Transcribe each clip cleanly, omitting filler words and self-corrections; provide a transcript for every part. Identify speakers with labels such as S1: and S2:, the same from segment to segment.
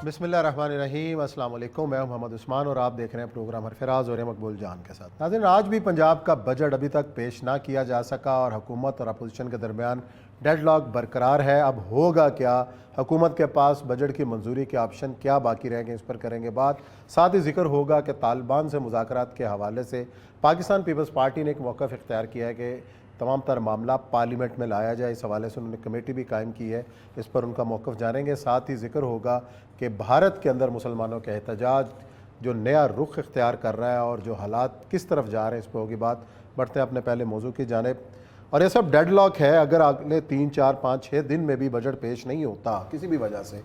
S1: بسم اللہ الرحمن الرحیم، السلام علیکم، میں ہوں محمد عثمان اور آپ دیکھ رہے ہیں پروگرام حرفراز اور مقبول جان کے ساتھ۔ ناظرین، آج بھی پنجاب کا بجٹ ابھی تک پیش نہ کیا جا سکا اور حکومت اور اپوزیشن کے درمیان ڈیڈ لاک برقرار ہے۔ اب ہوگا کیا؟ حکومت کے پاس بجٹ کی منظوری کے آپشن کیا باقی رہ گئے، اس پر کریں گے بات۔ ساتھ ہی ذکر ہوگا کہ طالبان سے مذاکرات کے حوالے سے پاکستان پیپلز پارٹی نے ایک موقف اختیار کیا ہے کہ تمام تر معاملہ پارلیمنٹ میں لایا جائے۔ اس حوالے سے انہوں نے کمیٹی بھی قائم کی ہے، اس پر ان کا موقف جانیں گے۔ ساتھ ہی ذکر ہوگا کہ بھارت کے اندر مسلمانوں کے احتجاج جو نیا رخ اختیار کر رہا ہے اور جو حالات کس طرف جا رہے ہیں، اس پہ ہوگی بات۔ بڑھتے ہیں اپنے پہلے موضوع کی جانب، اور یہ سب ڈیڈ لاک ہے۔ اگر اگلے 3 4 5 6 دن میں بھی بجٹ پیش نہیں ہوتا کسی بھی وجہ سے،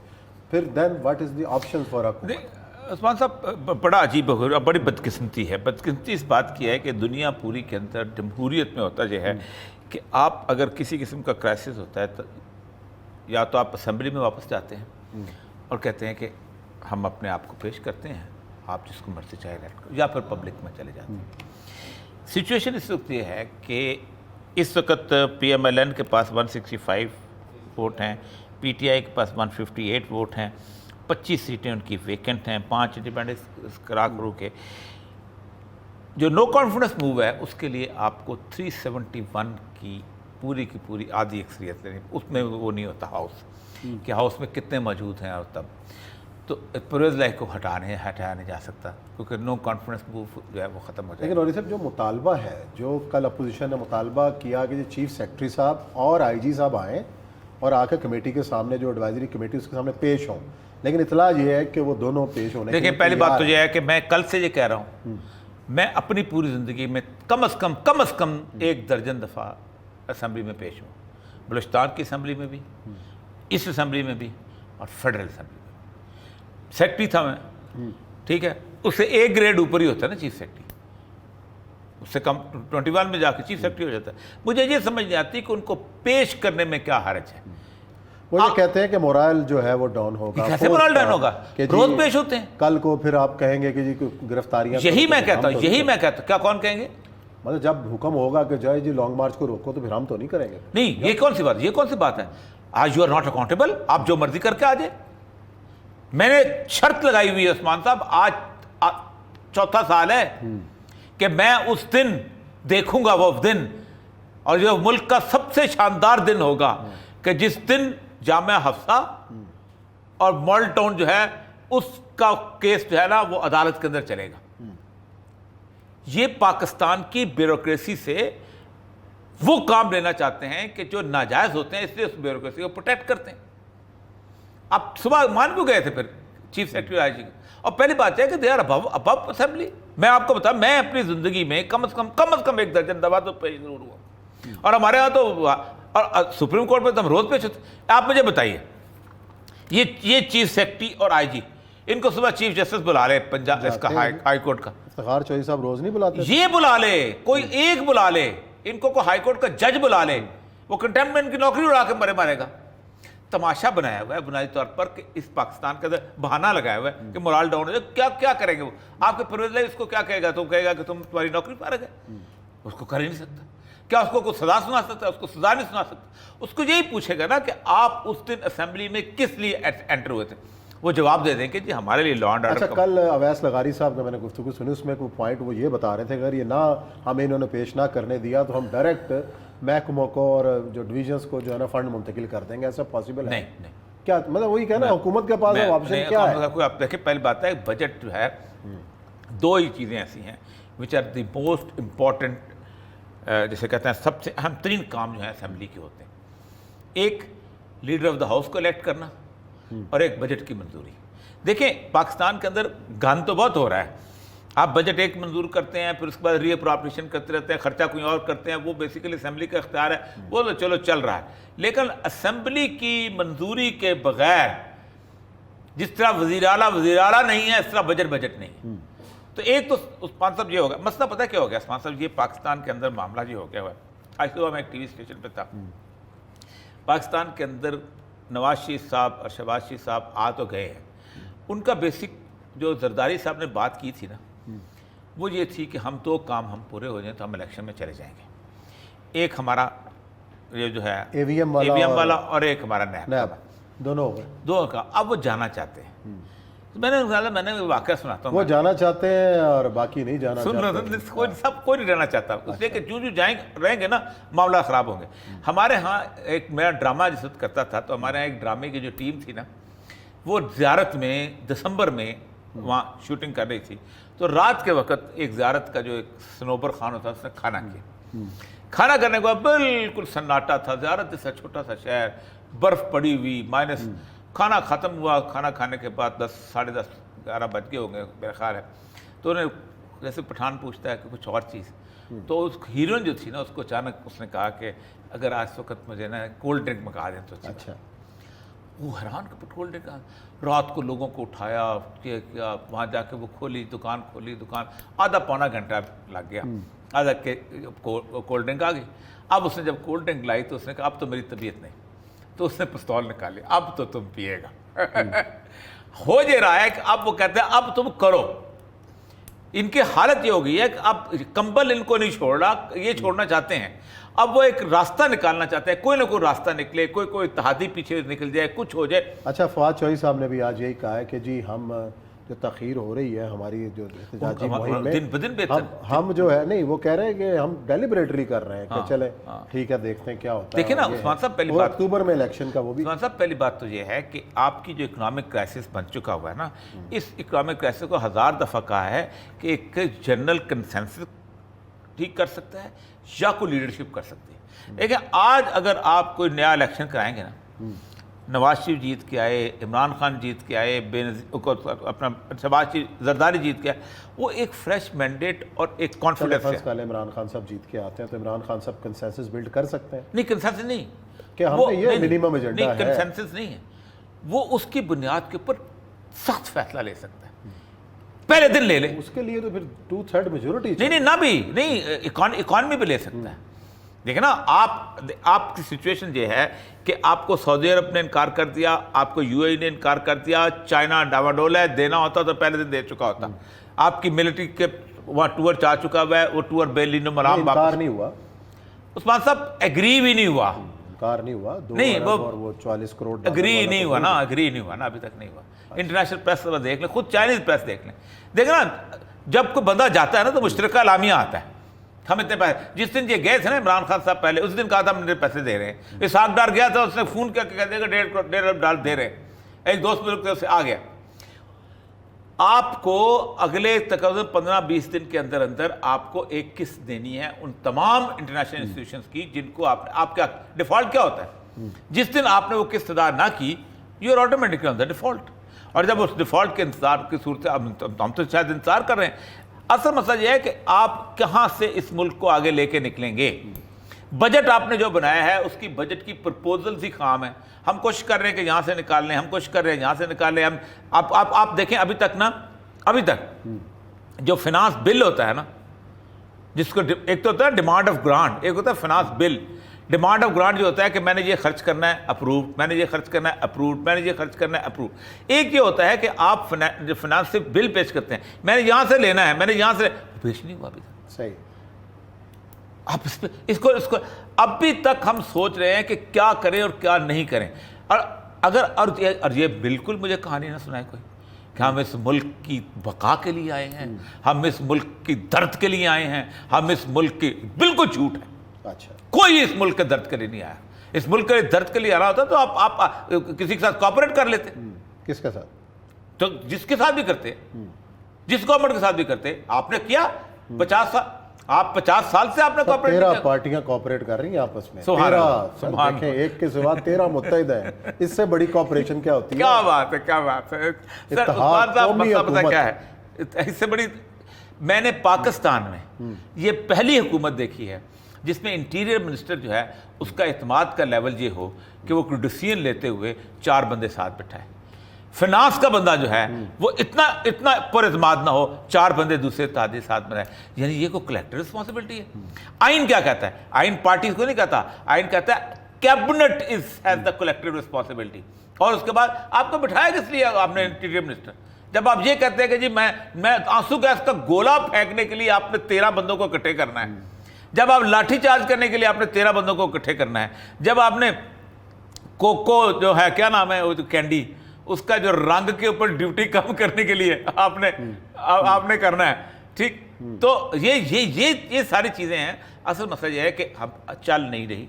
S1: پھر then what is the option for حکومت؟
S2: عثمان صاحب، بڑا عجیب ہے، بڑی بدقسمتی ہے۔ بدقسمتی اس بات کی ہے کہ دنیا پوری کے اندر جمہوریت میں ہوتا جو ہے کہ آپ اگر کسی قسم کا کرائسس ہوتا ہے تو یا تو آپ اسمبلی میں واپس جاتے ہیں اور کہتے ہیں کہ ہم اپنے آپ کو پیش کرتے ہیں، آپ جس کو مرضی چاہے ریٹ کرو، یا پھر پبلک میں چلے جاتے ہیں۔ سچویشن اس وقت یہ ہے کہ اس وقت پی ایم ایل این کے پاس 165 ووٹ ہیں، پی ٹی آئی کے پاس 158 ووٹ ہیں، 25 سیٹیں ان کی ویکنٹ ہیں، 5 انڈیپینڈنس کرا کرو کے جو نو کانفیڈنس موو ہے اس کے لیے آپ کو 371 کی پوری آدھی اکثریت لینی۔ اس میں وہ نہیں ہوتا ہاؤس کہ ہاؤس میں کتنے موجود ہیں، اور تب تو پرویز لائی کو ہٹایا نہیں جا سکتا کیونکہ نو کانفیڈنس موو جو ہے وہ ختم ہو جائے گا۔
S1: لیکن اور صاحب، جو مطالبہ ہے، جو کل اپوزیشن نے مطالبہ کیا کہ چیف سیکرٹری صاحب اور آئی جی صاحب آئیں اور آ کے کمیٹی کے سامنے، جو ایڈوائزری کمیٹی اس کے سامنے پیش ہوں، لیکن اطلاع یہ ہے کہ وہ دونوں پیش ہونے کے لیے
S2: دیکھیں، پہلی بات تو یہ ہے کہ میں کل سے یہ کہہ رہا ہوں، میں اپنی پوری زندگی میں کم از کم 1 درجن دفعہ اسمبلی میں پیش ہوں، بلوچستان کی اسمبلی میں بھی، اس اسمبلی میں بھی، اور فیڈرل اسمبلی میں بھی۔ سیکرٹری تھا میں، ٹھیک ہے، اس سے 1 گریڈ اوپر ہی ہوتا ہے نا چیف سیکرٹری، اس سے کم 21 میں جا کے چیف سیکرٹری ہو جاتا ہے۔ مجھے یہ سمجھ نہیں آتی کہ ان کو پیش کرنے میں کیا حرج ہے۔
S1: وہ یہ کہتے ہیں کہ مورائل جو ہے وہ ڈاؤن ہوگا۔
S2: کیسے مورائل ڈاؤن ہوگا؟ روز پیش ہوتے ہیں۔
S1: کل کو پھر آپ کہیں گے کہ جی گرفتاریاں،
S2: یہی میں کہتا ہوں، کیا کون کہیں گے؟
S1: مطلب جب حکم ہوگا کہ جائے جی لانگ مارچ کو روکو تو پھر ہم تو نہیں کریں گے۔
S2: نہیں، یہ کون سی بات ہے؟ آج یو آر ناٹ اکاؤنٹیبل، آپ جو مرضی کر کے آ جائیں۔ میں نے شرط لگائی ہوئی ہے عثمان صاحب، آج 4تھا سال ہے کہ میں اس دن دیکھوں گا، وہ دن، اور جو ملک کا سب سے شاندار دن ہوگا کہ جس دن جامعہ حفصہ اور مال ٹاؤن جو ہے اس کا کیس جو ہے نا وہ عدالت کے اندر چلے گا۔ یہ پاکستان کی بیوروکریسی سے وہ کام لینا چاہتے ہیں کہ جو ناجائز ہوتے ہیں، اس لیے اس بیوروکریسی کو پروٹیکٹ کرتے ہیں۔ آپ صبح مان کیوں گئے تھے پھر چیف سیکرٹری آئی جی؟ اور پہلی بات ہے کہ دے آر ابو اسمبلی۔ میں آپ کو بتاؤں، میں اپنی زندگی میں کم از کم 1 درجن دفعہ تو پیش ضرور ہوا، اور ہمارے یہاں تو اور سپریم کورٹ میں تو ہم روز پیش ہوتے ہیں۔ آپ مجھے بتائیے، یہ چیف سیکرٹری اور آئی جی، ان کو صبح چیف جسٹس بلا لے پنجاب اس کا ہائی کورٹ کا،
S1: افتخار چوہدری صاحب روز نہیں بلاتے؟
S2: یہ بلا لے، کوئی ایک بلا لے، ان کو کوئی ہائی کورٹ کا جج بلا لے، وہ کنٹمپٹ کی نوکری اڑا کے مارے گا۔ تماشا بنایا ہوا ہے بنیادی طور پر کہ اس پاکستان کے اندر بہانہ لگایا ہوا ہے کہ مورال ڈاؤن ہے۔ کیا کریں گے وہ؟ آپ کے پرویز اس کو کیا کہے گا؟ تو کہے گا کہ تمہاری نوکری فارغ ہے، اس کو کر ہی نہیں سکتا۔ کیا اس کو کوئی سزا سنا سکتا ہے؟ اس کو سزا نہیں سنا سکتا۔ اس کو یہی پوچھے گا نا کہ آپ اس دن اسمبلی میں کس لیے انٹر ہوئے تھے، وہ جواب دے دیں کہ جی ہمارے لیے لا اینڈ آرڈر۔
S1: اچھا، کل اویس لغاری صاحب کا میں نے گفتگو سنی، اس میں کوئی پوائنٹ وہ یہ بتا رہے تھے اگر یہ نہ ہمیں انہوں نے پیش نہ کرنے دیا تو ہم ڈائریکٹ محکموں کو اور جو ڈویژنس کو جو ہے نا فنڈ منتقل کر دیں گے۔ ایسا پاسبل ہے؟
S2: نہیں،
S1: کیا مطلب وہی کہنا حکومت کے پاس آپشن کیا ہے؟
S2: آپ دیکھیں، پہلی بات ہے بجٹ جو ہے، 2 ہی چیزیں ایسی ہیں which are the most important, جیسے کہتے ہیں سب سے اہم ترین کام جو ہے اسمبلی کے ہوتے ہیں۔ ایک لیڈر آف دا ہاؤس کو الیکٹ کرنا، اور ایک بجٹ کی منظوری۔ دیکھیں، پاکستان کے اندر گند تو بہت ہو رہا ہے۔ آپ بجٹ ایک منظور کرتے ہیں، پھر اس کے بعد ری اپروپریشن کرتے رہتے ہیں، خرچہ کوئی اور کرتے ہیں، وہ بیسیکلی اسمبلی کا اختیار ہے، وہ تو چلو چل رہا ہے۔ لیکن اسمبلی کی منظوری کے بغیر، جس طرح وزیر اعلیٰ نہیں ہے، اس طرح بجٹ نہیں۔ تو ایک تو عثمان صاحب یہ ہوگا مسئلہ، پتہ کیا ہو گیا عثمان صاحب؟ یہ پاکستان کے اندر معاملہ یہ ہو گیا ہوا ہے۔ آج صبح میں ایک ٹی وی اسٹیشن پہ تھا، پاکستان کے اندر نواز شریف صاحب اور شہباز شریف صاحب آ تو گئے ہیں، ان کا بیسک جو زرداری صاحب نے بات کی تھی نا، وہ یہ تھی کہ ہم 2 کام ہم پورے ہو جائیں تو ہم الیکشن میں چلے جائیں گے۔ ایک ہمارا یہ جو ہے
S1: اے وی ایم
S2: والا اور ایک ہمارا نیب۔
S1: دونوں ہو گئے.
S2: دو کا. اب وہ جانا چاہتے ہیں. تو میں نے واقعہ سناتا ہوں.
S1: وہ جانا چاہتے ہیں اور باقی نہیں جانا
S2: کوئی نہیں رہنا چاہتا, اس لیے کہ جو رہیں گے نا معاملہ خراب ہوں گے. ہمارے ہاں ایک میرا ڈرامہ جس وقت کرتا تھا, تو ہمارے یہاں ایک ڈرامے کی جو ٹیم تھی نا, وہ زیارت میں دسمبر میں وہاں شوٹنگ کر رہی تھی. تو رات کے وقت ایک زیارت کا جو ایک سنوبر خان ہوتا اس نے کھانا کیا. کھانا کرنے کے بعد بالکل سناٹا تھا. زیارت جیسا چھوٹا سا شہر, برف پڑی ہوئی, مائنس. کھانا ختم ہوا. کھانا کھانے کے بعد 10 ساڑھے 10 11 بج گئے ہوں گے میرا خیال ہے. تو انہیں جیسے پٹھان پوچھتا ہے کہ کچھ اور چیز, تو اس ہیروئن جو تھی نا, اس کو اچانک اس نے کہا کہ اگر آج وقت مجھے نا کولڈ ڈرنک منگا دیں تو اچھا. وہ حیران کہ کولڈ ڈرنک. رات کو لوگوں کو اٹھایا کہ کیا, وہاں جا کے وہ کھولی دکان, آدھا پونا گھنٹہ لگ گیا. آدھا کہ کولڈ ڈرنک آ گئی. اب اس نے جب کولڈ ڈرنک لائی تو اس نے کہا اب تو میری طبیعت نہیں. تو اس نے پستول نکالی, اب تو تم پیے گا. ہو یہ رہا ہے کہ اب وہ کہتے ہیں اب تم کرو. ان کی حالت یہ ہو گئی ہے کہ اب کمبل ان کو نہیں چھوڑ رہا, یہ چھوڑنا چاہتے ہیں. اب وہ ایک راستہ نکالنا چاہتے ہیں, کوئی نہ کوئی راستہ نکلے, کوئی اتحادی پیچھے نکل جائے, کچھ ہو جائے.
S1: اچھا, فواد چوہدری صاحب نے بھی آج یہی کہا ہے کہ جی ہم جو تاخیر ہو رہی ہے ہماری جو احتجاجی مہم میں,
S2: دن بدن بہتر
S1: ہم جو ہے نہیں, وہ کہہ رہے ہیں کہ ہم ڈیلیبریٹلی کر رہے ہیں کہ چلیں ٹھیک ہے دیکھتے ہیں کیا ہوتا ہے.
S2: دیکھیں نا عثمان صاحب, پہلی بات
S1: اکتوبر میں الیکشن کا, وہ بھی
S2: عثمان صاحب پہلی بات تو یہ ہے کہ آپ کی جو اکنامک کرائسس بن چکا ہوا ہے نا, اس اکنامک کرائسس کو 1000 دفعہ کہا ہے کہ ایک جنرل کنسنسس ٹھیک کر سکتا ہے یا کوئی لیڈرشپ کر سکتی ہے. دیکھیں آج اگر آپ کوئی نیا الیکشن کرائیں گے نا, نواز شریف جیت کے آئے, عمران خان جیت کے آئے, اپنا شہباز شریف زرداری جیت کے آئے, وہ ایک فریش مینڈیٹ اور ایک کانفیڈنس ہے.
S1: عمران خان صاحب جیت کے آتے ہیں تو عمران خان صاحب کنسنسس بلڈ کر سکتے ہیں.
S2: نہیں, کنسنسس نہیں
S1: کہ ہم نے یہ منیمم ایجنڈا ہے,
S2: کنسنسس نہیں ہے. وہ اس کی بنیاد کے اوپر سخت فیصلہ لے سکتا ہے, پہلے دن لے لے.
S1: اس کے لیے تو پھر 2/3 میجورٹی
S2: نہیں نہ بھی نہیں, اکانومی پہ لے سکتا ہے. دیکھیں نا, آپ کی سچویشن یہ ہے کہ آپ کو سعودی عرب نے انکار کر دیا, آپ کو یو اے ای نے انکار کر دیا, چائنا ڈاواڈول ہے, دینا ہوتا تو پہلے دن دے چکا ہوتا. آپ کی ملٹری کے وہاں ٹور چاہ چکا ہوا ہے, وہ ٹور بیلینو مرام
S1: انکار نہیں ہوا.
S2: عثمان صاحب ایگری بھی نہیں ہوا,
S1: انکار نہیں ہوا,
S2: نہیں
S1: وہ 40 کروڑ
S2: ایگری نہیں ہوا نا, ایگری نہیں ہوا نا, ابھی تک نہیں ہوا. انٹرنیشنل پریس دیکھ لیں, خود چائنیز پریس دیکھ لیں. دیکھیں نا, جب کوئی بندہ جاتا ہے نا تو مشترکہ اعلامیہ آتا ہے, ہم اتنے پیسے. جس دن یہ گئے تھے نا عمران خان صاحب, پہلے اس دن کہا تھا ہم نے پیسے دے رہے ہیں. اسحاق ڈار گیا تھا, اس نے فون کیا کہ کہتے ہیں کہ $1.5 ارب دے رہے ہیں. ایک دوست ملک سے آ گیا. آپ کو اگلے تقریباً 15-20 دن کے اندر اندر آپ کو ایک قسط دینی ہے ان تمام انٹرنیشنل انسٹیٹیوشنز کی جن کو آپ کا ڈیفالٹ کیا ہوتا ہے, جس دن آپ نے وہ قسط ادا نہ کی, you are automatically on the default. اور جب اس ڈیفالٹ کے انتظار کی صورت, ہم تو شاید انتظار کر رہے ہیں. اصل مسئلہ یہ ہے کہ آپ کہاں سے اس ملک کو آگے لے کے نکلیں گے. بجٹ آپ نے جو بنایا ہے اس کی بجٹ کی پرپوزلز ہی خام ہیں. ہم کوشش کر رہے ہیں کہ یہاں سے نکال لیں, ہم کوشش کر رہے ہیں یہاں سے نکال لیں. ہم آپ دیکھیں ابھی تک جو فنانس بل ہوتا ہے نا, جس کو ایک تو ہوتا ہے ڈیمانڈ آف گرانٹ, ایک ہوتا ہے finance bill. Demand of grant جو ہوتا ہے کہ میں نے یہ خرچ کرنا ہے اپرووڈ, میں نے یہ خرچ کرنا ہے اپرووڈ, میں نے یہ خرچ کرنا ہے اپرووڈ. ایک یہ ہوتا ہے کہ آپ فنانس سے بل پیش کرتے ہیں, میں نے یہاں سے لینا ہے, میں نے یہاں سے پیش نہیں ہوا ابھی تک.
S1: صحیح.
S2: آپ اس کو ابھی تک ہم سوچ رہے ہیں کہ کیا کریں اور کیا نہیں کریں. اور یہ بالکل مجھے کہانی نہ سنائے کوئی کہ ہم اس ملک کی بقا کے لیے آئے ہیں, ہم اس ملک کی درد کے لیے آئے ہیں, ہم اس ملک کی, بالکل جھوٹ ہے.
S1: اچھا,
S2: کوئی اس ملک کے درد کے لیے نہیں آیا. اس ملک کے درد کے لیے آ رہا ہوتا تو آپ کسی کے ساتھ کوآپریٹ کر لیتے.
S1: کس کے ساتھ؟
S2: تو جس کے ساتھ بھی کرتے, جس گورنمنٹ کے ساتھ بھی کرتے. آپ نے کیا 50 سال, آپ 50 سال سے آپ نے کوآپریٹ کیا.
S1: 13 پارٹیاں کوآپریٹ کر رہی ہیں آپس میں. 13 دیکھیں, ایک کے سوا 13 متحد ہیں. اس سے بڑی کوآپریشن کیا ہوتی ہے؟
S2: کیا بات ہے, کیا بات ہے سر. عثمان صاحب مسئلہ کیا ہے, اس سے بڑی, میں نے پاکستان میں یہ پہلی حکومت دیکھی ہے جس میں انٹیریئر منسٹر جو ہے اس کا اعتماد کا لیول یہ ہو کہ وہ کوئی ڈیسیژن لیتے ہوئے 4 بندے ساتھ بٹھائے. فنانس کا بندہ جو ہے وہ اتنا پر اعتماد نہ ہو, 4 بندے دوسرے اتحادی ساتھ بنائے. یعنی یہ کوئی کلیکٹیو رسپانسبلٹی ہے. آئین کیا کہتا ہے؟ آئین پارٹیز کو نہیں کہتا, آئین کہتا ہے cabinet has the collective responsibility. اور اس کے بعد آپ کو بٹھایا کس لیے آپ نے انٹیریئر منسٹر؟ جب آپ یہ کہتے ہیں کہ جی میں آنسو گیس کا گولا پھینکنے کے لیے آپ نے 13 بندوں کو اکٹھے کرنا ہے, جب آپ لاٹھی چارج کرنے کے لیے آپ نے 13 بندوں کو اکٹھے کرنا ہے, جب آپ نے کوکو جو ہے کیا نام ہے وہ جو کینڈی, اس کا جو رنگ کے اوپر ڈیوٹی کم کرنے کے لیے آپ نے کرنا ہے, ٹھیک. تو یہ ساری چیزیں ہیں. اصل مسئلہ یہ ہے کہ ہم چل نہیں رہی,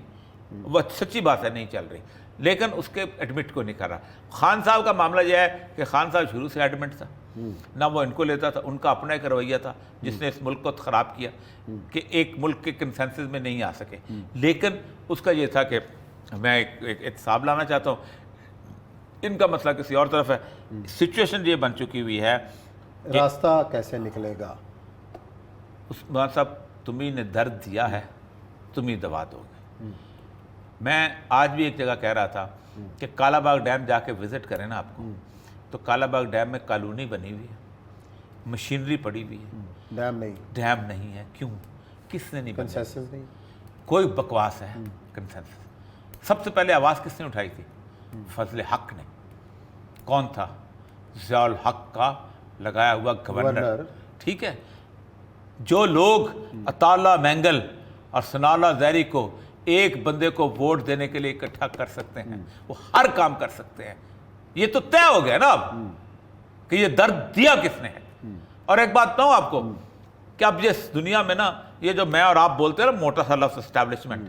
S2: وہ سچی بات ہے نہیں چل رہی, لیکن اس کے ایڈمٹ کو نہیں کر رہا. خان صاحب کا معاملہ یہ ہے کہ خان صاحب شروع سے ایڈمٹ تھا, نہ وہ ان کو لیتا تھا, ان کا اپنا ایک رویہ تھا جس نے اس ملک کو خراب کیا کہ ایک ملک کے کنسنسس میں نہیں آ سکے. لیکن اس کا یہ تھا کہ میں ایک احتساب لانا چاہتا ہوں, ان کا مسئلہ کسی اور طرف ہے. سچویشن یہ بن چکی ہوئی ہے,
S1: راستہ کیسے نکلے گا؟
S2: عثمان صاحب تمہیں نے درد دیا ہے, تم ہی دوا دو گے. میں آج بھی ایک جگہ کہہ رہا تھا کہ کالا باغ ڈیم جا کے وزٹ کریں نا آپ کو, تو کالا باغ ڈیم میں کالونی بنی ہوئی ہے, مشینری پڑی ہوئی ہے, ڈیم نہیں ہے. کیوں؟ کس نے نہیں بنایا؟
S1: کنسنسس نہیں,
S2: کوئی بکواس ہے کنسنسس. سب سے پہلے آواز کس نے اٹھائی تھی؟ فضل حق نے. کون تھا؟ ضیاء الحق کا لگایا ہوا گورنر, ٹھیک ہے. جو لوگ اطالہ مینگل اور سنالا زہری کو ایک بندے کو ووٹ دینے کے لیے اکٹھا کر سکتے ہیں, وہ ہر کام کر سکتے ہیں. یہ تو طے ہو گیا نا اب کہ یہ درد دیا کس نے ہے. اور ایک بات بتاؤں آپ کو کہ اب یہ دنیا میں نا یہ جو میں اور آپ بولتے ہیں نا موٹا سا لفظ اسٹیبلشمنٹ,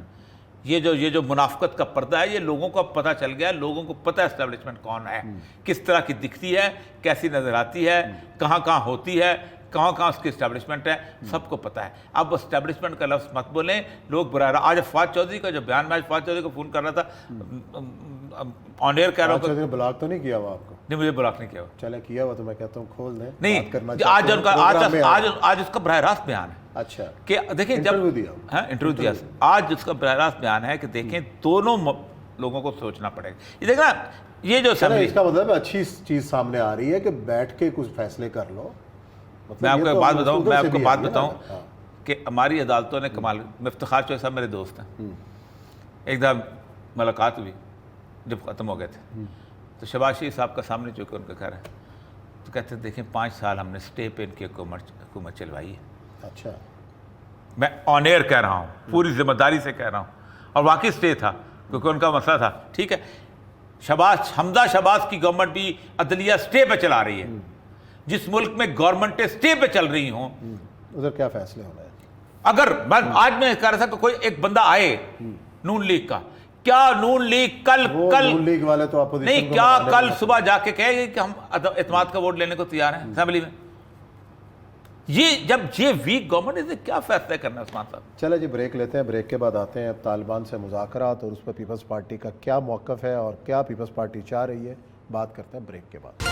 S2: یہ جو منافقت کا پردہ ہے, یہ لوگوں کو اب پتہ چل گیا ہے. لوگوں کو پتہ ہے اسٹیبلشمنٹ کون ہے, کس طرح کی دکھتی ہے, کیسی نظر آتی ہے, کہاں کہاں ہوتی ہے, کہاں کہاں اس کی اسٹیبلشمنٹ ہے, سب کو پتہ ہے. اب وہ اسٹیبلشمنٹ کا لفظ مت بولیں. لوگ برا رہا, آج فواد چودھری کا جو بیان, میں آج فواد چودھری کو فون کر رہا تھا آن ایئر کہہ رہا ہوں.
S1: چودھری نے بلاک تو نہیں کیا ہوا آپ کو؟
S2: نہیں, مجھے بلاک نہیں کیا ہوا.
S1: چلے کیا ہوا تو میں کہتا ہوں کھول دیں.
S2: نہیں, آج اس کا براہ راست بیان ہے.
S1: اچھا,
S2: کہ دیکھیں جب انٹرویو دیا, آج اس کا براہ راست بیان ہے کہ دیکھیں دونوں لوگوں کو سوچنا پڑے گا. یہ دیکھنا, یہ جو
S1: اس کا مطلب اچھی چیز سامنے آ رہی ہے کہ بیٹھ کے کچھ فیصلے کر لو.
S2: میں آپ کو ایک بات بتاؤں کہ ہماری عدالتوں نے کمال, افتخار چوہدری صاحب میرے دوست ہیں, ایک دفعہ ملاقات ہوئی جب ختم ہو گئے تھے, تو شہباز شریف صاحب کا سامنے چونکہ ان کا گھر ہے, تو کہتے ہیں دیکھیں 5 سال ہم نے اسٹے پہ ان کی حکومت چلوائی ہے.
S1: اچھا,
S2: میں آن ایئر کہہ رہا ہوں, پوری ذمہ داری سے کہہ رہا ہوں, اور واقعی اسٹے تھا کیونکہ ان کا مسئلہ تھا, ٹھیک ہے. حمزہ شہباز کی گورنمنٹ بھی عدلیہ اسٹے پہ چلا رہی ہے. جس ملک میں گورنمنٹیں اسٹے پہ چل رہی ہوں,
S1: ادھر کیا فیصلے ہونا ہے؟
S2: اگر آج میں کہہ رہا تھا کہ کوئی ایک بندہ آئے نون لیگ کا, کیا نون لیگ کل
S1: نون لیگ والے تو
S2: نہیں, کیا کل صبح جا کے کہے گی کہ ہم اعتماد کا ووٹ لینے کو تیار ہیں اسمبلی میں؟ یہ جب یہ ویک گورنمنٹ ہے, کیا فیصلہ کرنا ہے عثمان صاحب؟
S1: چلے جی بریک لیتے ہیں, بریک کے بعد آتے ہیں طالبان سے مذاکرات اور اس پہ پیپلز پارٹی کا کیا موقف ہے اور کیا پیپلز پارٹی چاہ رہی ہے, بات کرتے ہیں بریک کے بعد.